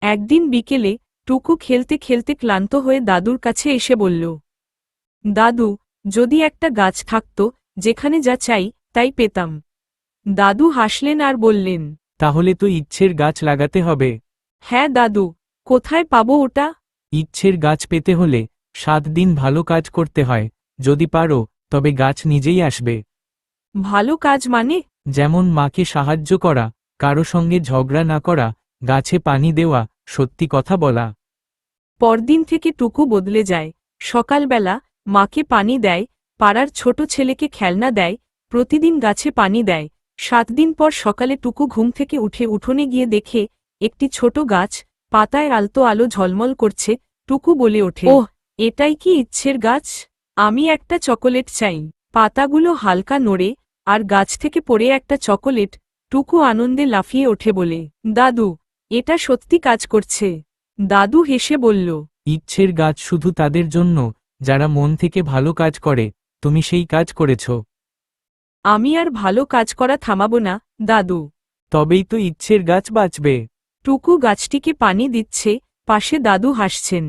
একদিন বিকেলে টুকু খেলতে খেলতে ক্লান্ত হয়ে দাদুর কাছে এসে বলল, দাদু, যদি একটা গাছ থাকত যেখানে যা চাই তাই পেতাম। দাদু হাসলেন আর বললেন, তাহলে তো ইচ্ছের গাছ লাগাতে হবে। হ্যাঁ দাদু, কোথায় পাবো ওটা? ইচ্ছের গাছ পেতে হলে 7 দিন ভালো কাজ করতে হয়, যদি পারো তবে গাছ নিজেই আসবে। ভালো কাজ মানে? যেমন মাকে সাহায্য করা, কারো সঙ্গে ঝগড়া না করা, গাছে পানি দেওয়া, সত্যি কথা বলা। পরদিন থেকে টুকু বদলে যায়। সকালবেলা মাকে পানি দেয়, পাড়ার ছোট ছেলেকে খেলনা দেয়, প্রতিদিন গাছে পানি দেয়। 7 দিন পর সকালে টুকু ঘুম থেকে উঠে উঠোনে গিয়ে দেখে একটি ছোট গাছ, পাতায় আলতো আলো ঝলমল করছে। টুকু বলে ওঠে, ওহ, এটাই কি ইচ্ছের গাছ? আমি একটা চকোলেট চাই। পাতাগুলো হালকা নড়ে আর গাছ থেকে পড়ে একটা চকোলেট। টুকু আনন্দে লাফিয়ে ওঠে বলে, দাদু, এটা সত্যি কাজ করছে। দাদু হেসে বলল, ইচ্ছের গাছ শুধু তাদের জন্য যারা মন থেকে ভালো কাজ করে। তুমি সেই কাজ করেছ। আমি আর ভালো কাজ করা থামাবো না, দাদু। তবেই তো ইচ্ছের গাছ বাঁচবে। টুকু গাছটিকে পানি দিচ্ছে, পাশে দাদু হাসছেন।